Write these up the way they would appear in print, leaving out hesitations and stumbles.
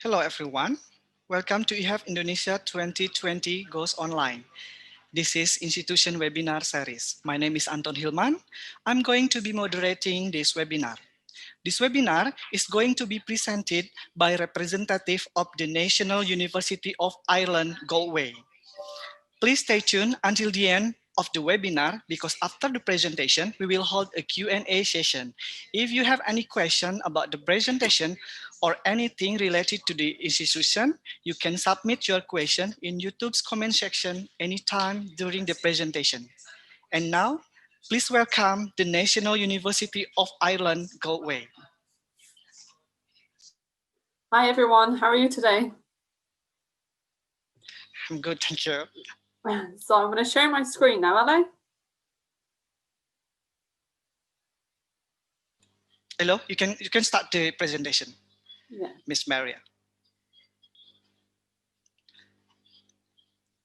Hello everyone, welcome to IHAF Indonesia 2020 Goes Online. This is Institution Webinar Series. My name is Anton Hilman. I'm going to be moderating this webinar. This webinar is going to be presented by representative of the National University of Ireland, Galway. Please stay tuned until the end of the webinar because after the presentation, we will hold a Q&A session. If you have any question about the presentation or anything related to the institution, you can submit your question in YouTube's comment section anytime during the presentation. And now, please welcome the National University of Ireland, Galway. Hi everyone, how are you today? I'm good, thank you. So I'm going to share my screen now, will I? Hello, you can start the presentation. Yeah. Miss Maria.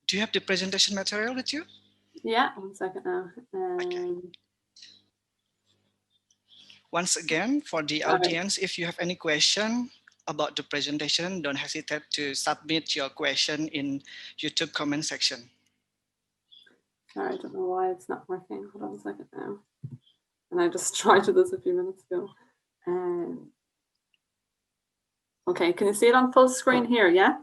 Do you have the presentation material with you? Yeah, 1 second now. Okay. Once again, for the audience, if you have any question about the presentation, don't hesitate to submit your question in YouTube comment section. Sorry, I don't know why it's not working. Hold on a second now. And I just tried this a few minutes ago. Okay, can you see it on full screen here? Yeah?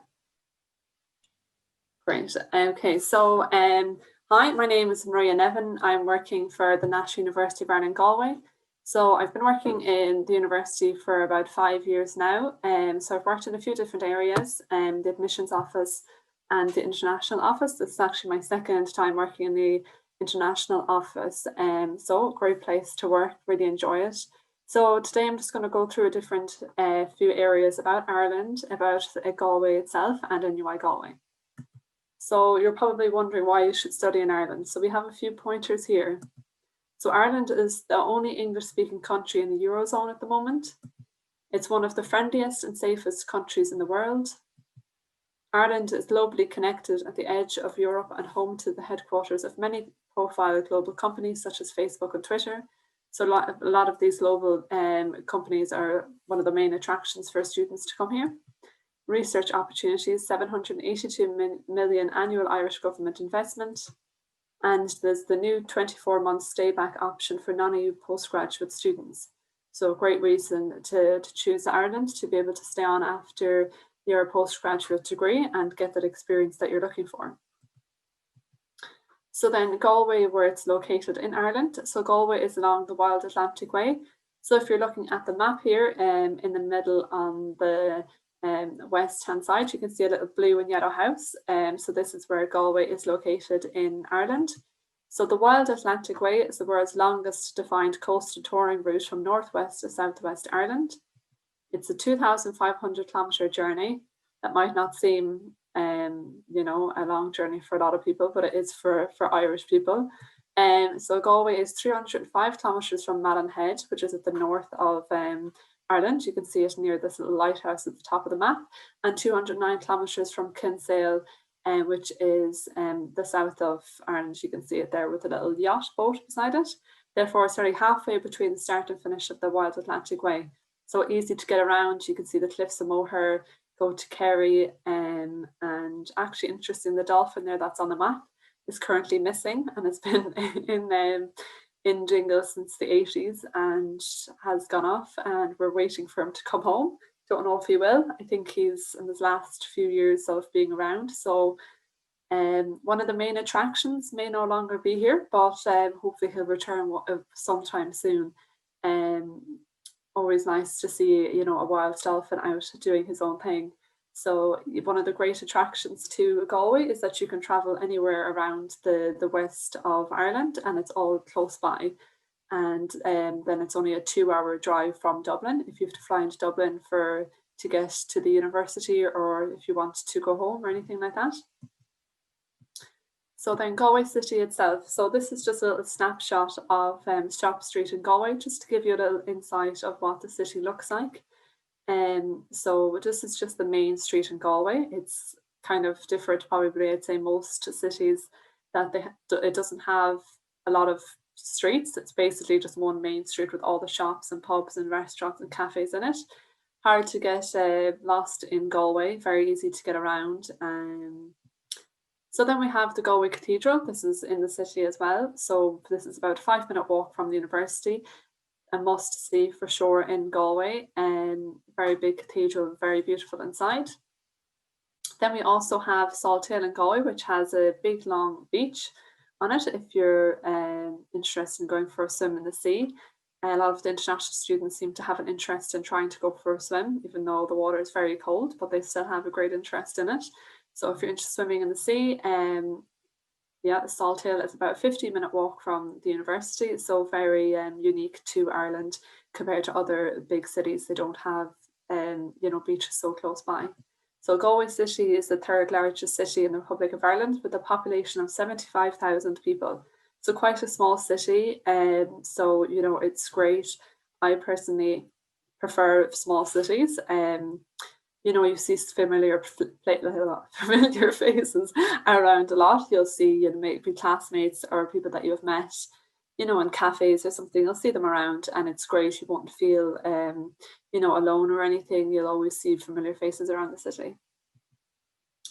Great. Okay, so hi, my name is Maria Nevin. I'm working for the National University of Ireland, Galway. So I've been working in the university for about 5 years now. So I've worked in a few different areas, the admissions office and the international office. This is actually my second time working in the international office. So great place to work, really enjoy it. So today I'm just going to go through a different few areas about Ireland, about Galway itself and NUI Galway. So you're probably wondering why you should study in Ireland. So we have a few pointers here. So Ireland is the only English-speaking country in the Eurozone at the moment. It's one of the friendliest and safest countries in the world. Ireland is globally connected at the edge of Europe and home to the headquarters of many profile global companies such as Facebook and Twitter. So a lot of these global companies are one of the main attractions for students to come here. Research opportunities, 782 million annual Irish government investment. And there's the new 24-month stay-back option for non-EU postgraduate students. So a great reason to choose Ireland, to be able to stay on after your postgraduate degree and get that experience that you're looking for. So then Galway, where it's located in Ireland. So Galway is along the Wild Atlantic Way. So if you're looking at the map here, in the middle on the west hand side, you can see a little blue and yellow house. So this is where Galway is located in Ireland. So the Wild Atlantic Way is the world's longest defined coastal touring route from northwest to southwest Ireland. It's a 2,500 kilometre journey. That might not seem you know, a long journey for a lot of people, but it is for Irish people. So Galway is 305 kilometres from Malin Head, which is at the north of Ireland. You can see it near this little lighthouse at the top of the map, and 209 kilometres from Kinsale, which is the south of Ireland. You can see it there with a little yacht boat beside it. Therefore, it's nearly halfway between the start and finish of the Wild Atlantic Way. So easy to get around. You can see the cliffs of Moher, go to Kerry, and actually interesting, the dolphin there that's on the map is currently missing and has been in Jingle since the 80s and has gone off, and we're waiting for him to come home. Don't know if he will. I think he's in his last few years of being around. So one of the main attractions may no longer be here, but hopefully he'll return sometime soon. Always nice to see, you know, a wild dolphin out doing his own thing. So one of the great attractions to Galway is that you can travel anywhere around the west of Ireland, and it's all close by. And then it's only a 2-hour drive from Dublin if you have to fly into Dublin to get to the university, or if you want to go home or anything like that. So then Galway City itself. So this is just a little snapshot of Shop Street in Galway, just to give you a little insight of what the city looks like. So this is just the main street in Galway. It's kind of different, probably, I'd say, most cities, that it doesn't have a lot of streets. It's basically just one main street with all the shops and pubs and restaurants and cafes in it. hard to get lost in Galway, very easy to get around. So then we have the Galway Cathedral. This is in the city as well. So this is about a 5-minute walk from the university. A must see for sure in Galway. Very big cathedral, very beautiful inside. Then we also have Salthill in Galway, which has a big long beach on it if you're interested in going for a swim in the sea. A lot of the international students seem to have an interest in trying to go for a swim, even though the water is very cold, but they still have a great interest in it. So if you're interested in swimming in the sea, yeah, Salthill is about a 15-minute walk from the university, so very unique to Ireland compared to other big cities. They don't have, beaches so close by. So Galway City is the third largest city in the Republic of Ireland with a population of 75,000 people. So quite a small city, so it's great. I personally prefer small cities. You see familiar faces around a lot. You'll see maybe classmates or people that you have met, in cafes or something. You'll see them around, and it's great. You won't feel, alone or anything. You'll always see familiar faces around the city.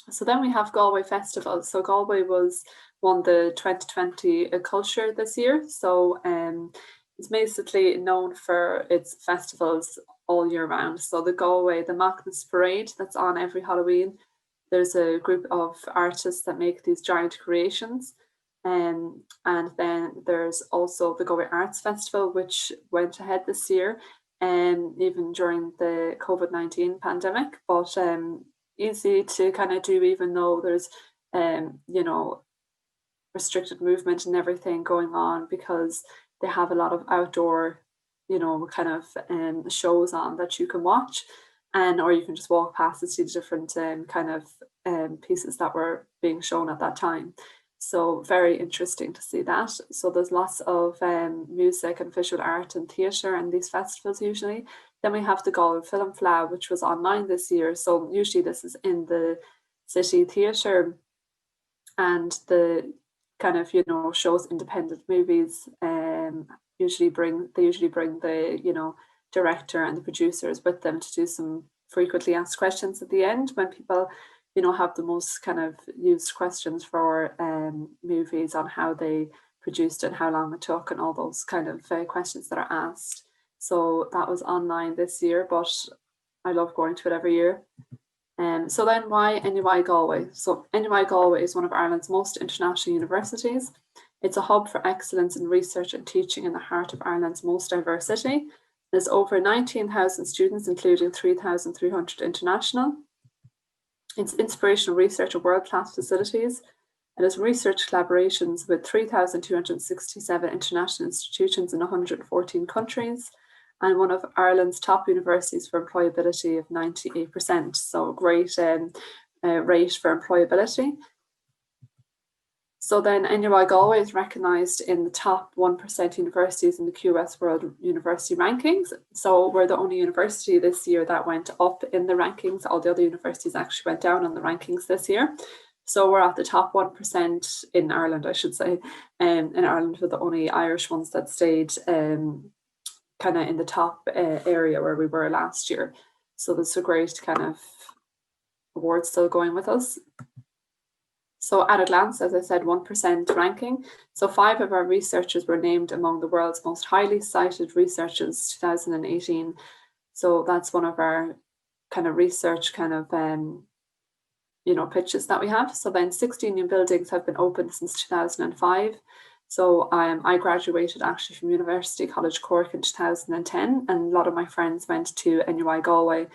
So then we have Galway Festivals. So Galway won the 2020 culture this year. So it's basically known for its festivals all year round. So the Macnas Parade that's on every Halloween. There's a group of artists that make these giant creations. And then there's also the Galway Arts Festival, which went ahead this year, even during the COVID-19 pandemic, but easy to kind of do, even though there's, restricted movement and everything going on, because they have a lot of outdoor, shows on that you can watch, or you can just walk past and see the different pieces that were being shown at that time. So very interesting to see that. So there's lots of music and visual art and theatre and these festivals usually. Then we have the Galway Film Fleadh, which was online this year. So usually this is in the city theatre, and the shows independent movies. Usually bring the director and the producers with them to do some frequently asked questions at the end, when people have the most kind of used questions for movies, on how they produced it, how long it took, and all those kind of questions that are asked. So that was online this year, but I love going to it every year. So then why NUI Galway? So NUI Galway is one of Ireland's most international universities. It's a hub for excellence in research and teaching in the heart of Ireland's most diverse city. There's over 19,000 students, including 3,300 international. It's inspirational research and world-class facilities. It has research collaborations with 3,267 international institutions in 114 countries, and one of Ireland's top universities for employability of 98%. So great rate for employability. So then NUI Galway is recognised in the top 1% universities in the QS World University Rankings. So we're the only university this year that went up in the rankings. All the other universities actually went down on the rankings this year. So we're at the top 1% in Ireland, I should say. In Ireland, we're the only Irish ones that stayed kind of in the top area where we were last year. So that's a great kind of award still going with us. So at a glance, as I said, 1% ranking. So 5 of our researchers were named among the world's most highly cited researchers 2018. So that's one of our kind of research kind of, pitches that we have. So then 16 new buildings have been opened since 2005. So I graduated actually from University College Cork in 2010, and a lot of my friends went to NUI Galway,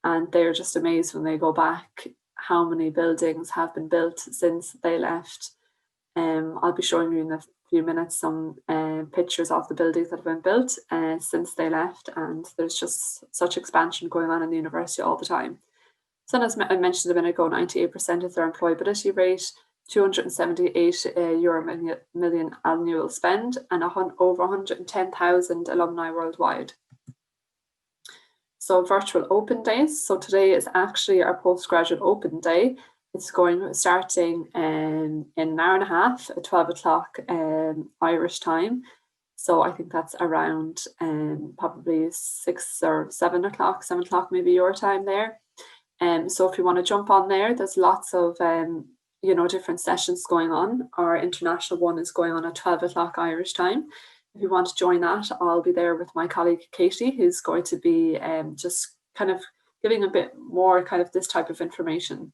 and they're just amazed when they go back how many buildings have been built since they left. I'll be showing you in a few minutes some pictures of the buildings that have been built since they left, and there's just such expansion going on in the university all the time. So as I mentioned a minute ago, 98% is their employability rate, 278 euro million annual spend, and over 110,000 alumni worldwide. So virtual open days. So today is actually our postgraduate open day. It's starting in an hour and a half at 12 o'clock Irish time. So I think that's around probably 6 or 7 o'clock, 7 o'clock maybe your time there. So if you want to jump on there, there's lots of different sessions going on. Our international one is going on at 12 o'clock Irish time. If you want to join that, I'll be there with my colleague Katie, who's going to be just kind of giving a bit more kind of this type of information.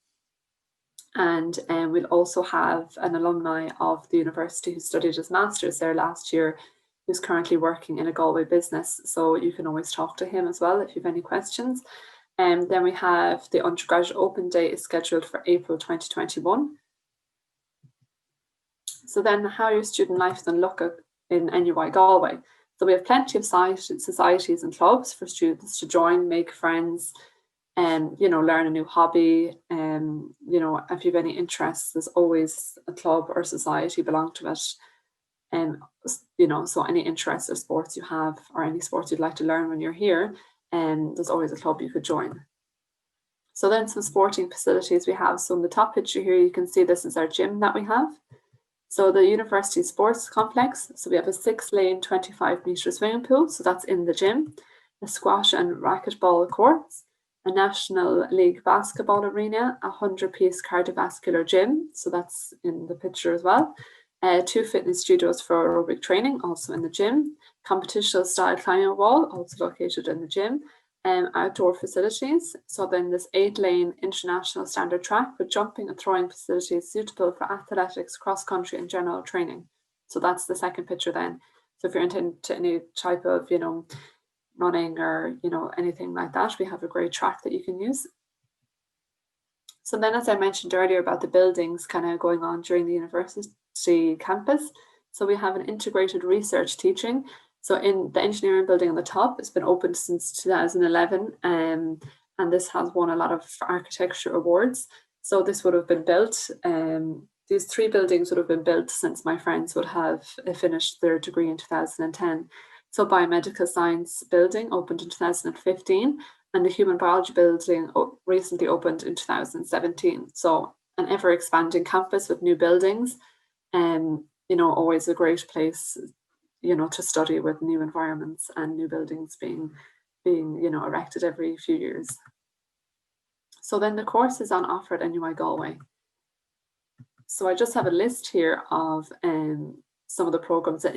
And we'll also have an alumni of the university who studied his master's there last year, who's currently working in a Galway business. So you can always talk to him as well if you have any questions. And then we have the Undergraduate Open Day is scheduled for April 2021. So then how your student life then look in NUI Galway. So we have plenty of societies and clubs for students to join, make friends, and learn a new hobby. If you have any interests, there's always a club or society belong to it. So any interests or sports you have, or any sports you'd like to learn when you're here, there's always a club you could join. So then some sporting facilities we have. So in the top picture here, you can see this is our gym that we have. So the university sports complex. So we have a 6-lane, 25-metre swimming pool. So that's in the gym. A squash and racquetball courts. A National League basketball arena. A 100-piece cardiovascular gym. So that's in the picture as well. 2 fitness studios for aerobic training, also in the gym. Competition style climbing wall, also located in the gym. Outdoor facilities. So then this 8-lane international standard track with jumping and throwing facilities suitable for athletics, cross-country and general training. So that's the second picture then. So if you're into any type of, running or, anything like that, we have a great track that you can use. So then, as I mentioned earlier about the buildings kind of going on during the university campus, so we have an integrated research teaching. So in the engineering building on the top, it's been opened since 2011, and this has won a lot of architecture awards. So this would have been built, these 3 buildings would have been built since my friends would have finished their degree in 2010. So biomedical science building opened in 2015, and the human biology building recently opened in 2017. So an ever expanding campus with new buildings, always a great place to study with new environments and new buildings being erected every few years. So then the courses on offer at NUI Galway. So I just have a list here of some of the programs that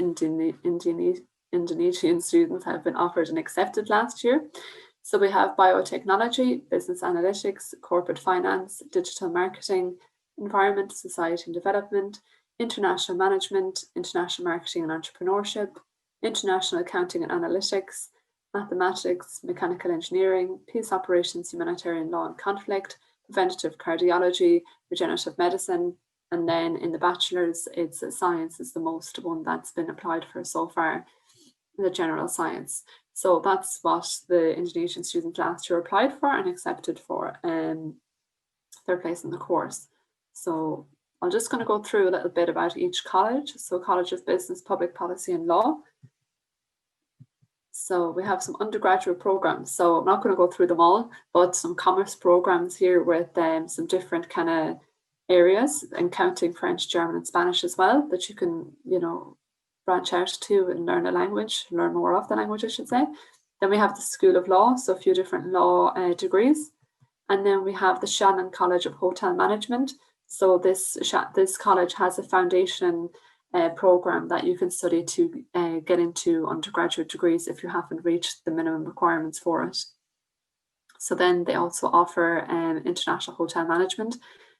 Indonesian students have been offered and accepted last year. So we have biotechnology, business analytics, corporate finance, digital marketing, environment, society and development, international management, international marketing and entrepreneurship, international accounting and analytics, mathematics, mechanical engineering, peace operations, humanitarian law and conflict, preventative cardiology, regenerative medicine, and then in the bachelor's, it's science is the most one that's been applied for so far, the general science. So that's what the Indonesian students last year applied for and accepted for their place in the course. So I'm just going to go through a little bit about each college. So College of Business, Public Policy and Law. So we have some undergraduate programs. So I'm not going to go through them all, but some commerce programs here with some different kind of areas, and counting French, German and Spanish as well, that you can, branch out to and learn more of the language, I should say. Then we have the School of Law, so a few different law degrees. And then we have the Shannon College of Hotel Management. So this college has a foundation program that you can study to get into undergraduate degrees if you haven't reached the minimum requirements for it. So then they also offer international hotel management.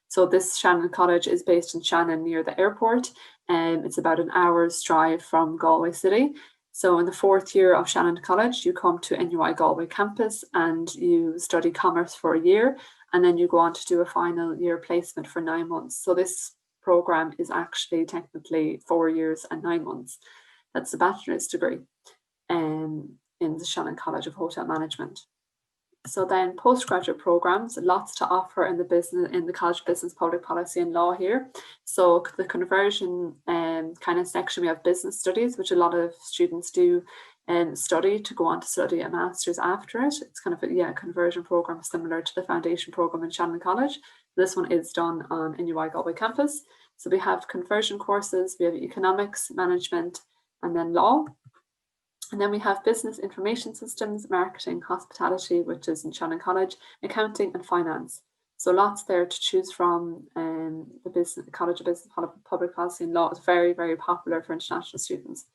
So this Shannon College is based in Shannon near the airport. It's about an hour's drive from Galway City. So in the 4th year of Shannon College, you come to NUI Galway campus and you study commerce for a year, and then you go on to do a final year placement for 9 months. So this program is actually technically 4 years and 9 months. That's a bachelor's degree in the Shannon College of Hotel Management. So then postgraduate programs, lots to offer in the College of Business, Public Policy and Law here. So the conversion kind of section, we have business studies, which a lot of students do study to go on to study a master's after it. It's kind of a conversion program similar to the foundation program in Shannon College. This one is done on NUI Galway campus. So we have conversion courses, we have economics, management, and then law. And then we have business information systems, marketing, hospitality, which is in Shannon College, accounting and finance. So lots there to choose from. The College of Business, Public Policy and Law is very, very popular for international students.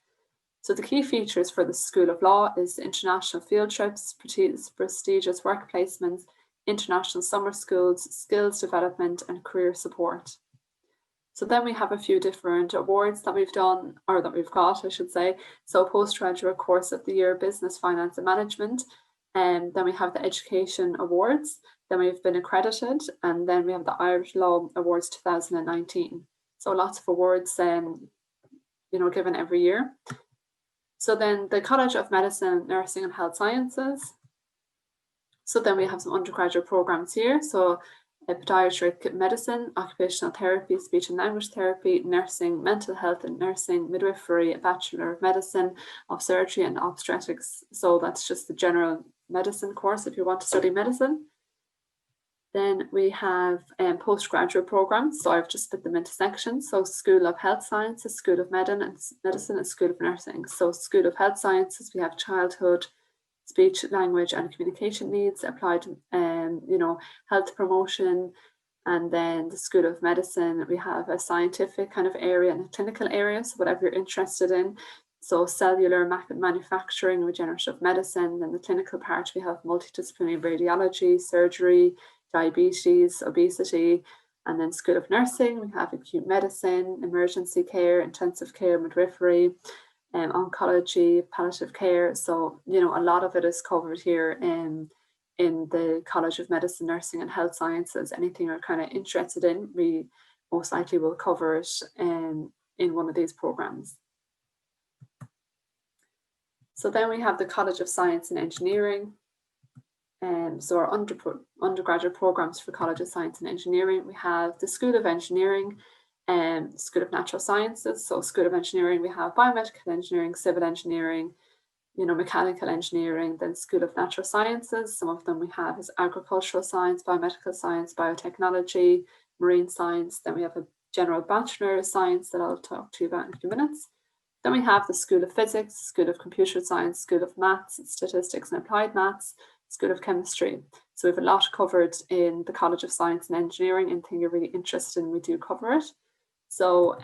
So the key features for the School of Law is international field trips, prestigious work placements, international summer schools, skills development and career support. So then we have a few different awards that we've done, or that we've got, I should say. So Postgraduate Course of the Year, Business, Finance and Management. And then we have the Education Awards. Then we've been accredited. And then we have the Irish Law Awards 2019. So lots of awards, given every year. So then the College of Medicine, Nursing and Health Sciences. So then we have some undergraduate programs here. So pediatric medicine, occupational therapy, speech and language therapy, nursing, mental health and nursing, midwifery, a Bachelor of Medicine, of Surgery and Obstetrics. So that's just the general medicine course if you want to study medicine. Then we have postgraduate programs. So I've just split them into sections. So School of Health Sciences, School of Medicine and School of Nursing. So School of Health Sciences, we have childhood, speech, language and communication needs, applied health promotion. And then the School of Medicine, we have a scientific kind of area and a clinical area, so whatever you're interested in. So cellular manufacturing, regenerative medicine. Then the clinical part, we have multidisciplinary radiology, surgery, diabetes, obesity. And then School of Nursing, we have acute medicine, emergency care, intensive care, midwifery, oncology, palliative care. So, a lot of it is covered here in the College of Medicine, Nursing and Health Sciences. Anything you're kind of interested in, we most likely will cover it in one of these programs. So then we have the College of Science and Engineering. So our undergraduate programs for College of Science and Engineering, we have the School of Engineering, School of Natural Sciences. So School of Engineering, we have biomedical engineering, civil engineering, mechanical engineering. Then School of Natural Sciences, some of them we have is agricultural science, biomedical science, biotechnology, marine science. Then we have a general Bachelor of Science that I'll talk to you about in a few minutes. Then we have the School of Physics, School of Computer Science, School of Maths, Statistics and Applied Maths, School of Chemistry. So we have a lot covered in the College of Science and Engineering. Anything you're really interested in, we do cover it. So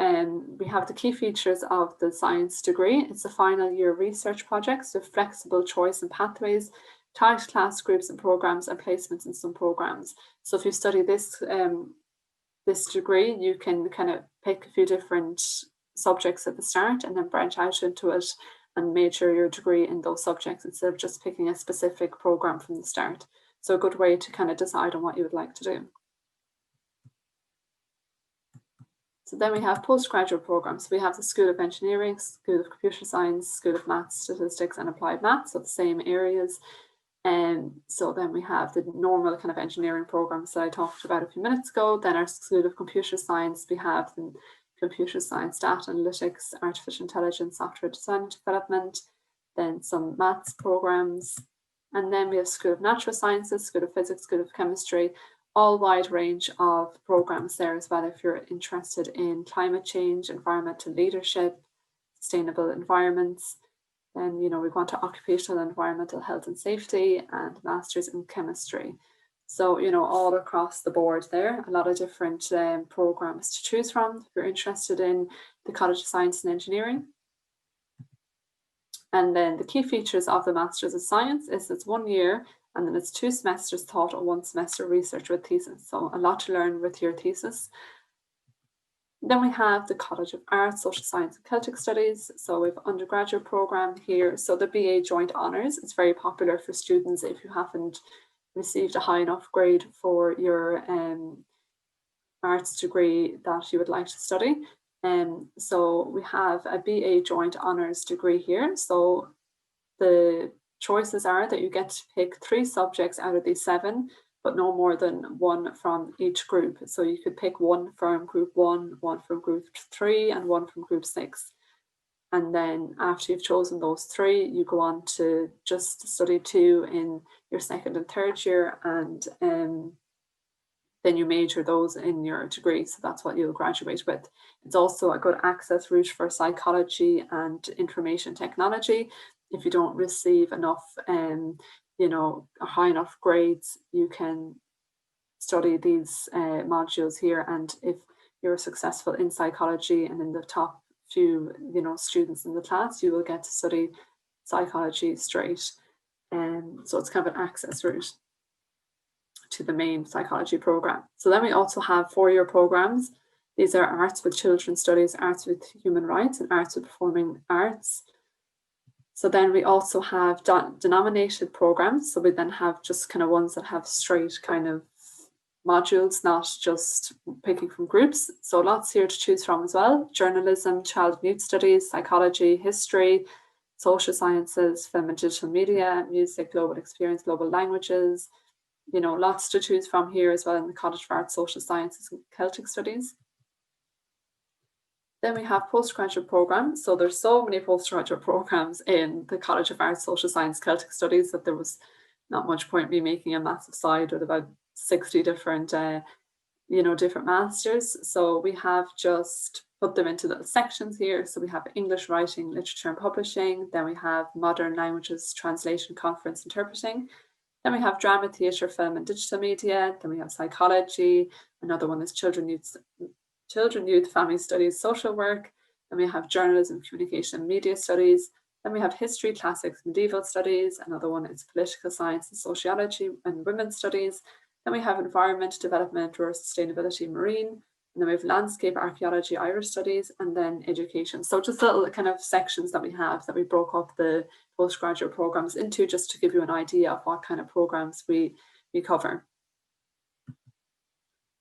we have the key features of the science degree. It's a final year research project, so flexible choice and pathways, tight class groups and programs and placements in some programs. So if you study this degree, you can kind of pick a few different subjects at the start and then branch out into it and major your degree in those subjects instead of just picking a specific program from the start. So a good way to kind of decide on what you would like to do. So then we have postgraduate programs. We have the School of Engineering, School of Computer Science, School of Maths, Statistics and Applied Maths, so the same areas. So then we have the normal kind of engineering programs that I talked about a few minutes ago. Then our School of Computer Science, we have the Computer Science, Data Analytics, Artificial Intelligence, Software Design and Development, then some maths programs. And then we have School of Natural Sciences, School of Physics, School of Chemistry, all wide range of programs there as well if you're interested in climate change, environmental leadership, sustainable environments. Then, we want to occupational environmental health and safety and masters in chemistry. So, all across the board there, a lot of different programs to choose from if you're interested in the College of Science and Engineering. And then the key features of the Masters of Science is it's 1 year and then it's 2 semesters taught and 1 semester research with thesis. So a lot to learn with your thesis. Then we have the College of Arts, Social Science and Celtic Studies. So we have undergraduate program here. So the BA Joint Honours is very popular for students if you haven't received a high enough grade for your arts degree that you would like to study. So we have a BA Joint Honours degree here. So the choices are that you get to pick 3 subjects out of these 7, but no more than 1 from each group. So you could pick 1 from group 1, 1 from group 3, and 1 from group 6. And then after you've chosen those 3, you go on to just study 2 in your 2nd and 3rd year. And then you major those in your degree, so that's what you'll graduate with. It's also a good access route for psychology and information technology. If you don't receive enough, you know, high enough grades, you can study these modules here, and if you're successful in psychology and in the top few, you know, students in the class, you will get to study psychology straight. So it's kind of an access route to the main psychology program. So then we also have 4-year programs. These are arts with children's studies, arts with human rights, and arts with performing arts. So then we also have denominated programs. So we then have just kind of ones that have straight kind of modules, not just picking from groups. So lots here to choose from as well. Journalism, child and youth studies, psychology, history, social sciences, film and digital media, music, global experience, global languages. You know, lots to choose from here as well in the College of Arts, Social Sciences and Celtic Studies. Then we have postgraduate programs. So there's so many postgraduate programs in the College of Arts, Social Science, Celtic Studies that there was not much point me making a massive slide with about 60 different, you know, different masters. So we have just put them into little sections here. So we have English writing, literature and publishing. Then we have modern languages, translation, conference, interpreting. Then we have drama, theatre, film and digital media. Then we have psychology. Another one is children, youth, family studies, social work. Then we have journalism, communication and media studies. Then we have history, classics, medieval studies. Another one is political science and sociology and women's studies. Then we have environment, development, rural sustainability, marine. And then we have landscape, archaeology, Irish studies, and then education. So just little kind of sections that we have that we broke up the postgraduate programs into, just to give you an idea of what kind of programs we cover.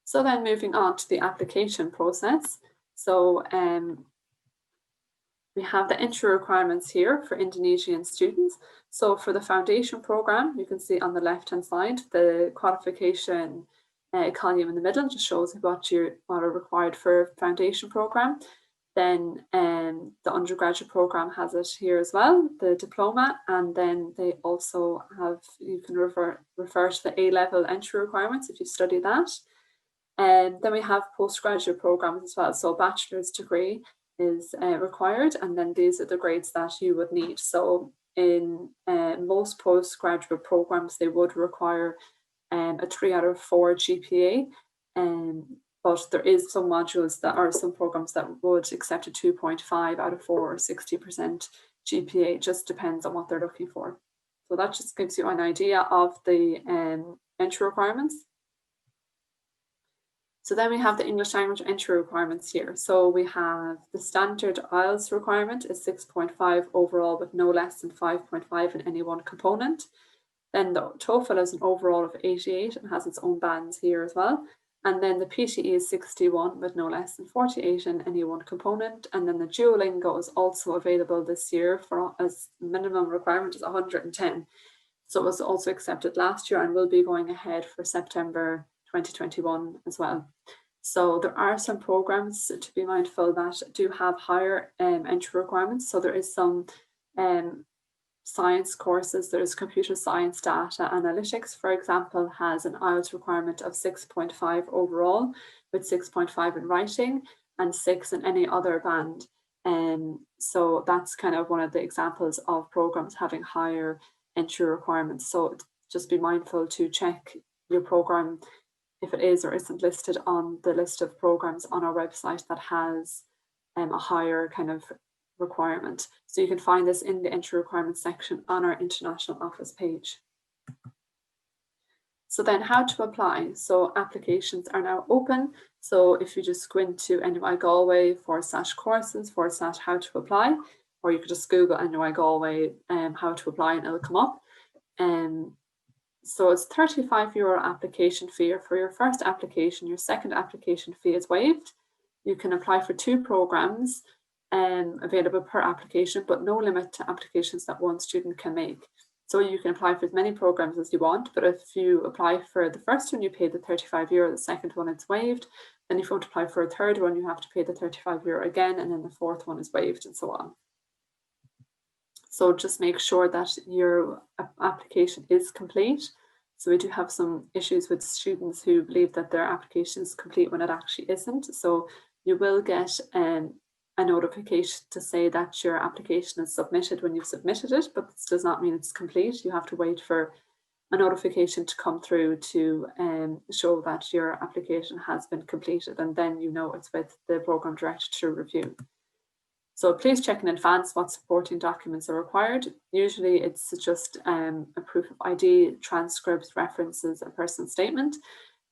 So then moving on to the application process. So we have the entry requirements here for Indonesian students. So for the foundation program, you can see on the left-hand side, the qualification column in the middle just shows what are required for a foundation program. Then the undergraduate program has it here as well, the diploma, and then they also have, you can refer to the A-level entry requirements if you study that. And then we have postgraduate programs as well. So bachelor's degree is required, and then these are the grades that you would need. So in most postgraduate programs, they would require a 3 out of 4 GPA, but there is some modules that are some programs that would accept a 2.5 out of 4 or 60% GPA. It just depends on what they're looking for. So that just gives you an idea of the entry requirements. So then we have the English language entry requirements here. So we have the standard IELTS requirement is 6.5 overall with no less than 5.5 in any one component. Then the TOEFL is an overall of 88 and has its own bands here as well. And then the PTE is 61 with no less than 48 in any one component. And then the Duolingo is also available this year for as minimum requirement is 110. So it was also accepted last year and will be going ahead for September 2021 as well. So there are some programs to be mindful that do have higher entry requirements. So there is some science courses. There's computer science, data analytics, for example, has an IELTS requirement of 6.5 overall with 6.5 in writing and 6 in any other band. So that's kind of one of the examples of programs having higher entry requirements. So just be mindful to check your program if it is or isn't listed on the list of programs on our website that has a higher kind of requirement. So you can find this in the entry requirements section on our international office page. So then how to apply. So applications are now open. So if you just go into NUI Galway /courses /how to apply, or you could just Google NUI Galway how to apply and it'll come up. So it's €35 application fee for your first application. Your second application fee is waived. You can apply for 2 programs available per application, but no limit to applications that one student can make. So you can apply for as many programs as you want, but if you apply for the first one, you pay the €35, the second one it's waived. Then if you want to apply for a third one, you have to pay the €35 again, and then the fourth one is waived and so on. So just make sure that your application is complete So we do have some issues with students who believe that their application is complete when it actually isn't. So you will get a notification to say that your application is submitted when you've submitted it, but this does not mean it's complete. You have to wait for a notification to come through to show that your application has been completed, and then you know it's with the programme director to review. So please check in advance what supporting documents are required. Usually it's just a proof of ID, transcripts, references, a personal statement.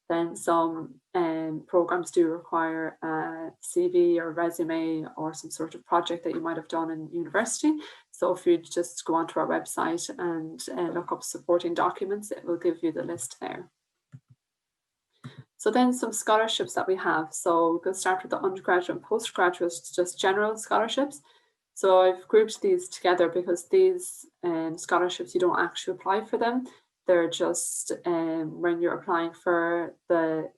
Then some programs do require a CV or resume or some sort of project that you might have done in university. So if you just go onto our website and look up supporting documents, it will give you the list there. So then some scholarships that we have. So we'll start with the undergraduate and postgraduate, just general scholarships. So I've grouped these together because these scholarships, you don't actually apply for them. They're just when you're applying for the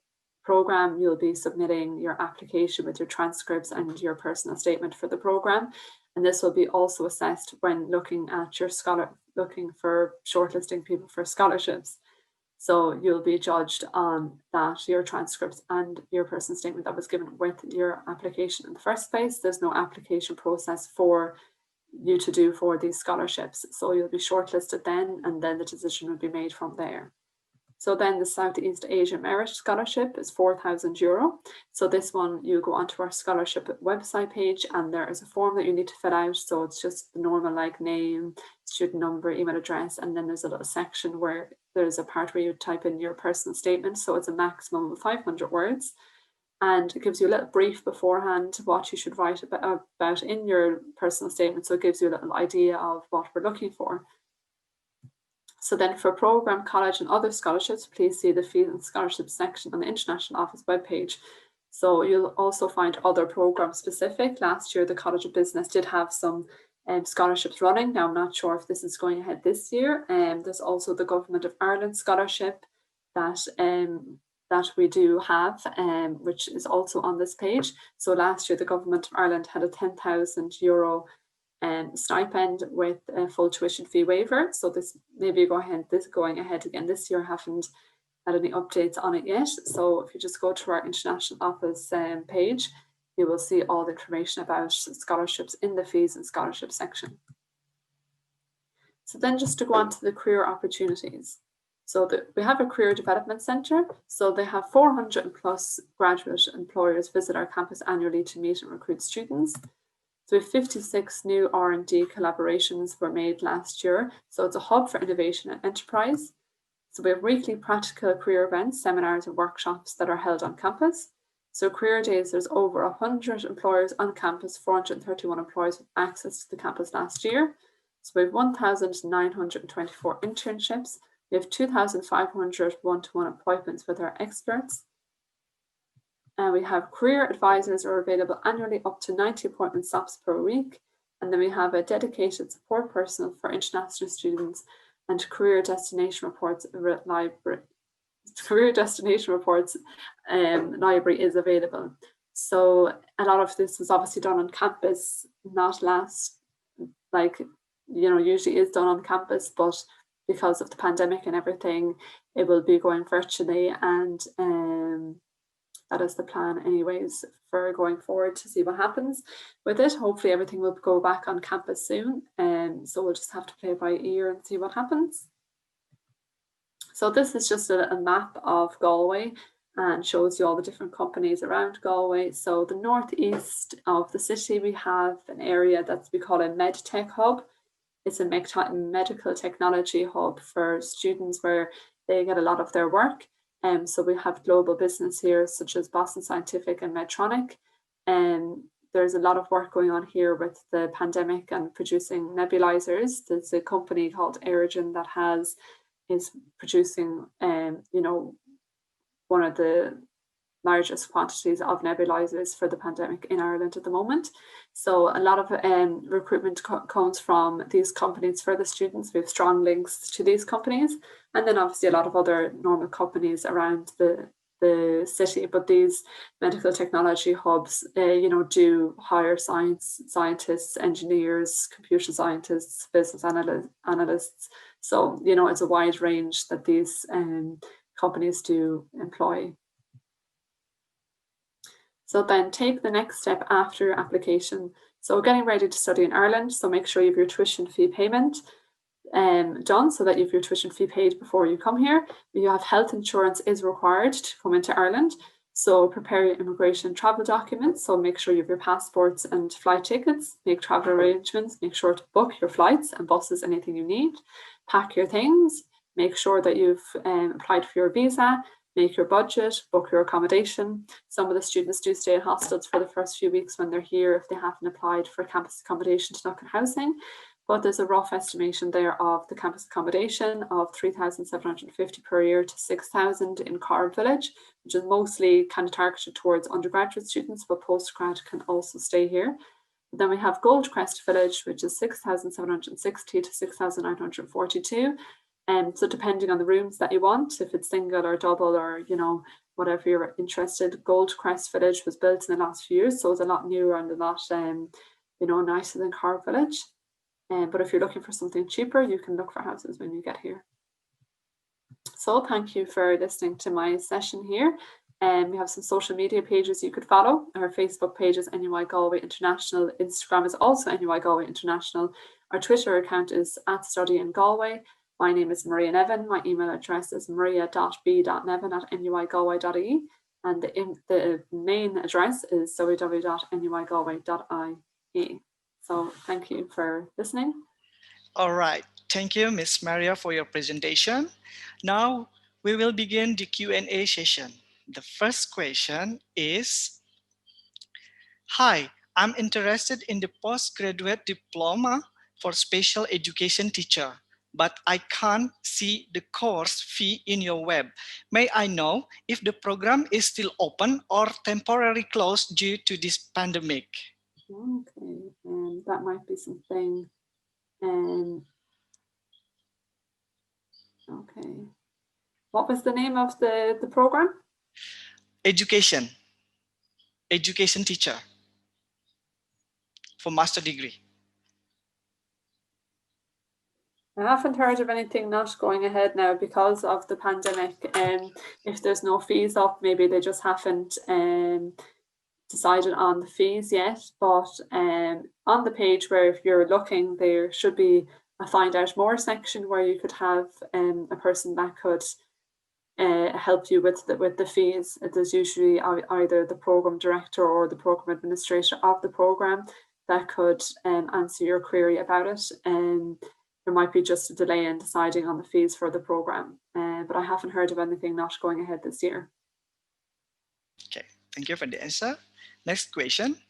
program, you'll be submitting your application with your transcripts and your personal statement for the program. And this will be also assessed when looking at your looking for shortlisting people for scholarships. So you'll be judged on that, your transcripts and your personal statement that was given with your application in the first place. There's no application process for you to do for these scholarships. So you'll be shortlisted then, and then the decision will be made from there. So then the Southeast Asia Merit Scholarship is €4,000. So this one, you go onto our scholarship website page and there is a form that you need to fill out. So it's just the normal like name, student number, email address, and then there's a little section where there's a part where you type in your personal statement. So it's a maximum of 500 words. And it gives you a little brief beforehand what you should write about in your personal statement. So it gives you a little idea of what we're looking for. So then for programme, college and other scholarships, please see the fees and scholarships section on the International Office webpage. So you'll also find other programme specific. Last year, the College of Business did have some scholarships running. Now, I'm not sure if this is going ahead this year. There's also the Government of Ireland scholarship that we do have, which is also on this page. So last year, the Government of Ireland had a €10,000 stipend with a full tuition fee waiver. So this maybe going ahead again this year. Haven't had any updates on it yet. So if you just go to our International Office page, you will see all the information about scholarships in the fees and scholarship section. So then just to go on to the career opportunities. So we have a career development centre. So they have 400 plus graduate employers visit our campus annually to meet and recruit students. So 56 new R&D collaborations were made last year. So it's a hub for innovation and enterprise. So we have weekly practical career events, seminars and workshops that are held on campus. So career days, there's over 100 employers on campus, 431 employers with access to the campus last year. So we have 1,924 internships. We have 2,500 one-to-one appointments with our experts. And we have career advisors are available annually up to 90 appointment stops per week. And then we have a dedicated support personnel for international students and career destination reports library. Career destination reports library is available. So a lot of this is obviously done on campus, not usually is done on campus, but because of the pandemic and everything, it will be going virtually, and that is the plan anyways for going forward to see what happens with it. Hopefully everything will go back on campus soon, so we'll just have to play it by ear and see what happens. So this is just a map of Galway and shows you all the different companies around Galway. So the northeast of the city, we have an area that we call a medtech hub. It's a medical technology hub for students where they get a lot of their work. So we have global business here, such as Boston Scientific and Medtronic. There's a lot of work going on here with the pandemic and producing nebulizers. There's a company called Aerogen that is producing, one of the largest quantities of nebulizers for the pandemic in Ireland at the moment. So a lot of recruitment comes from these companies for the students. We have strong links to these companies, and then obviously a lot of other normal companies around the city. But these medical technology hubs, do hire scientists, engineers, computer scientists, business analysts. So, you know, it's a wide range that these companies do employ. So then take the next step after your application. So getting ready to study in Ireland, so make sure you have your tuition fee payment done so that you have your tuition fee paid before you come here. You have health insurance is required to come into Ireland. So prepare your immigration travel documents. So make sure you have your passports and flight tickets, make travel arrangements, make sure to book your flights and buses, anything you need. Pack your things, make sure that you've applied for your visa, make your budget, book your accommodation. Some of the students do stay in hostels for the first few weeks when they're here if they haven't applied for campus accommodation to look at housing. But there's a rough estimation there of the campus accommodation of 3,750 per year to 6,000 in Carb Village, which is mostly kind of targeted towards undergraduate students, but postgrad can also stay here. Then we have Goldcrest Village, which is 6,760 to 6,942. So depending on the rooms that you want, if it's single or double or, you know, whatever you're interested, Goldcrest Village was built in the last few years, so it's a lot newer and a lot, you know, nicer than Carb Village. But if you're looking for something cheaper, you can look for houses when you get here. So thank you for listening to my session here. We have some social media pages you could follow. Our Facebook page is NUI Galway International. Instagram is also NUI Galway International. Our Twitter account is @studyin_Galway. My name is Maria Nevin. My email address is maria.b.nevin@nuigalway.ie. And the main address is www.nuigalway.ie. So thank you for listening. All right. Thank you, Ms. Maria, for your presentation. Now we will begin the Q&A session. The first question is, hi, I'm interested in the postgraduate diploma for special education teacher, but I can't see the course fee in your web. May I know if the program is still open or temporarily closed due to this pandemic? Okay, that might be something. Okay. What was the name of the program? Education teacher for master degree. I haven't heard of anything not going ahead now because of the pandemic. If there's no fees up, maybe they just haven't decided on the fees yet. But on the page where if you're looking, there should be a find out more section where you could have a person that could help you with the fees. There's usually either the program director or the program administrator of the program that could answer your query about it. There might be just a delay in deciding on the fees for the program, but I haven't heard of anything not going ahead this year. Okay, thank you for the answer. Next question.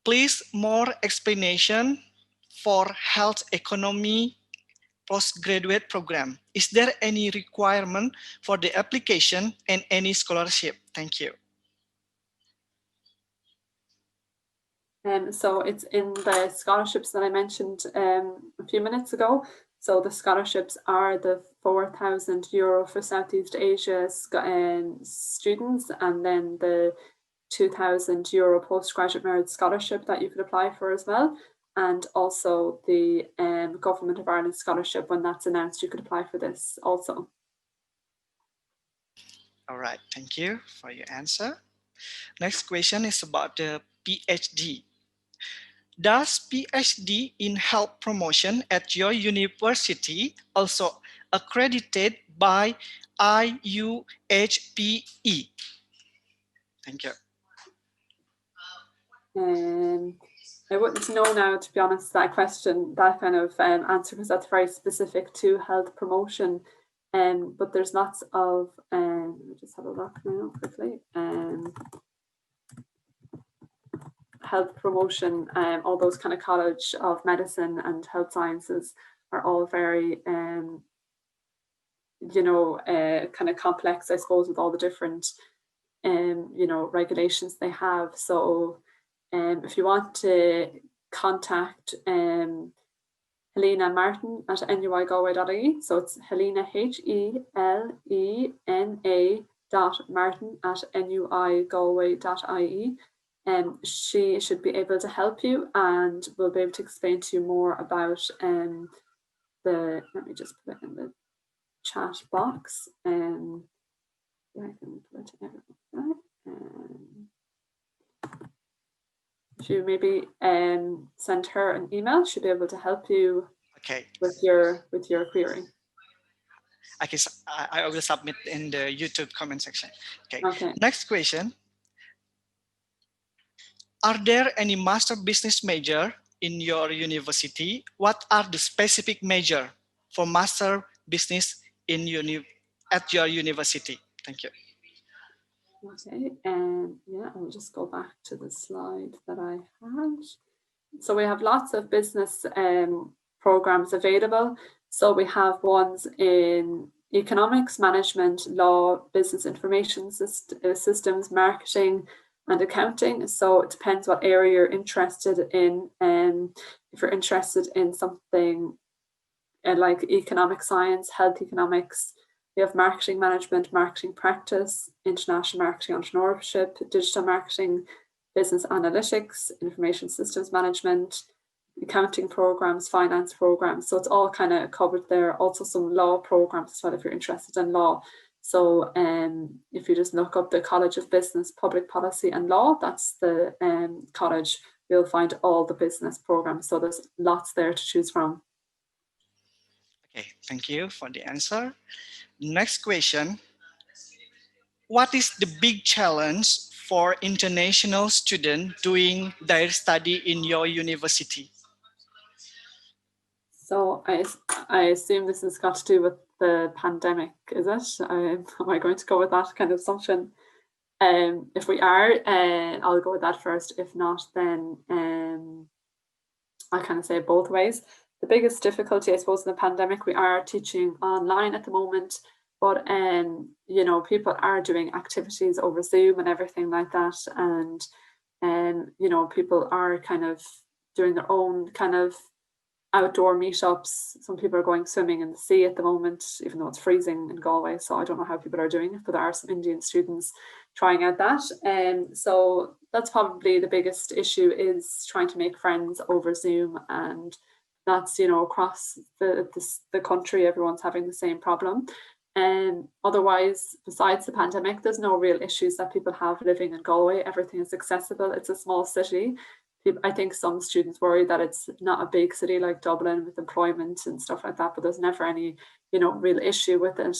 Please more explanation for health economy postgraduate program. Is there any requirement for the application and any scholarship? Thank you. So it's in the scholarships that I mentioned a few minutes ago. So the scholarships are the €4,000 for Southeast Asia students, and then the €2,000 postgraduate merit scholarship that you could apply for as well. And also the Government of Ireland scholarship, when that's announced, you could apply for this also. All right, thank you for your answer. Next question is about the PhD. Does PhD in health promotion at your university also accredited by IUHPE? Thank you. I wouldn't know now, to be honest, that question, that kind of answer, because that's very specific to health promotion. But there's lots of, let me just have a look now quickly. Health promotion, all those kind of College of Medicine and Health Sciences are all very, you know, kind of complex, I suppose, with all the different, you know, regulations they have. So if you want to contact Helena Martin at nuigalway.ie, so it's Helena HELENA.Martin@nuigalway.ie. She should be able to help you and will be able to explain to you more about let me just put it in the chat box. I can put it to everyone. If you maybe send her an email, she'll be able to help you with your query. I will submit in the YouTube comment section. Okay. Next question. Are there any master business major in your university? What are the specific major for master business at your university? Thank you. Okay, yeah, I'll just go back to the slide that I had. So we have lots of business programs available. So we have ones in economics, management, law, business information systems, marketing, and accounting. So it depends what area you're interested in. If you're interested in something like economic science, health economics, we have marketing management, marketing practice, international marketing entrepreneurship, digital marketing, business analytics, information systems management, accounting programs, finance programs. So it's all kind of covered there. Also some law programs as well if you're interested in law. So if you just look up the College of Business, Public Policy and Law, that's the college, you'll find all the business programs. So there's lots there to choose from. Okay, thank you for the answer. Next question. What is the big challenge for international students doing their study in your university? So I assume this has got to do with the pandemic, is it? Am I going to go with that kind of assumption? If we are, I'll go with that first. If not, then I'll kind of say it both ways. The biggest difficulty, I suppose, in the pandemic, we are teaching online at the moment, but you know, people are doing activities over Zoom and everything like that, and you know, people are kind of doing their own kind of outdoor meetups. Some people are going swimming in the sea at the moment, even though it's freezing in Galway. So I don't know how people are doing it, but there are some Indian students trying out that. So that's probably the biggest issue, is trying to make friends over Zoom. And that's, you know, across the country, everyone's having the same problem. And otherwise, besides the pandemic, there's no real issues that people have living in Galway. Everything is accessible. It's a small city. I think some students worry that it's not a big city like Dublin with employment and stuff like that, but there's never any, you know, real issue with it.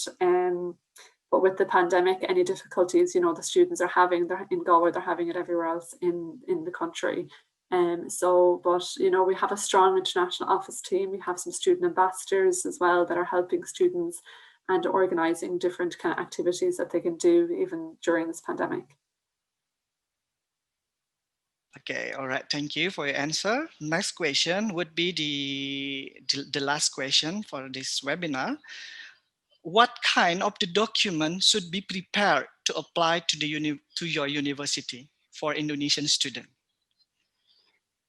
But with the pandemic, any difficulties, you know, the students are having in Galway, they're having it everywhere else in the country. But, you know, we have a strong international office team. We have some student ambassadors as well that are helping students and organising different kind of activities that they can do even during this pandemic. Okay, all right. Thank you for your answer. Next question would be the last question for this webinar. What kind of the document should be prepared to apply to your university for Indonesian students?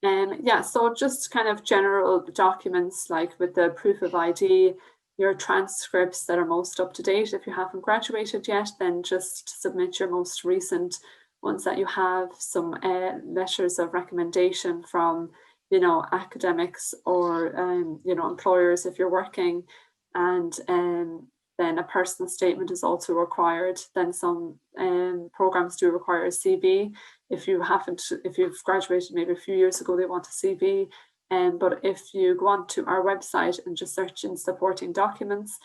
Yeah, so just kind of general documents like with the proof of ID, your transcripts that are most up to date. If you haven't graduated yet, then just submit your most recent ones that you have, some letters of recommendation from, you know, academics or, you know, employers if you're working, and then a personal statement is also required. Then some programs do require a CV. If you've graduated maybe a few years ago, they want a CV. But if you go on to our website and just search in supporting documents,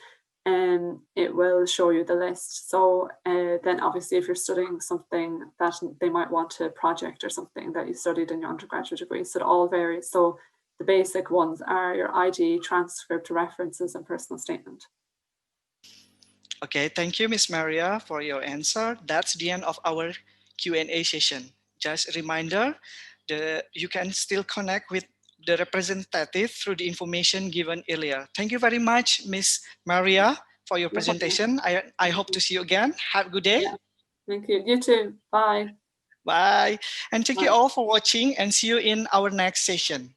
it will show you the list. So then obviously if you're studying something that they might want a project or something that you studied in your undergraduate degree, so it all varies. So the basic ones are your ID, transcript, references, and personal statement. Okay, thank you, Ms. Maria, for your answer. That's the end of our Q&A session. Just a reminder that you can still connect with the representative through the information given earlier. Thank you very much, Ms. Maria, for your presentation. I hope to see you again. Have a good day. Yeah. Thank you. You too. Bye. Bye. And thank you all for watching, and see you in our next session.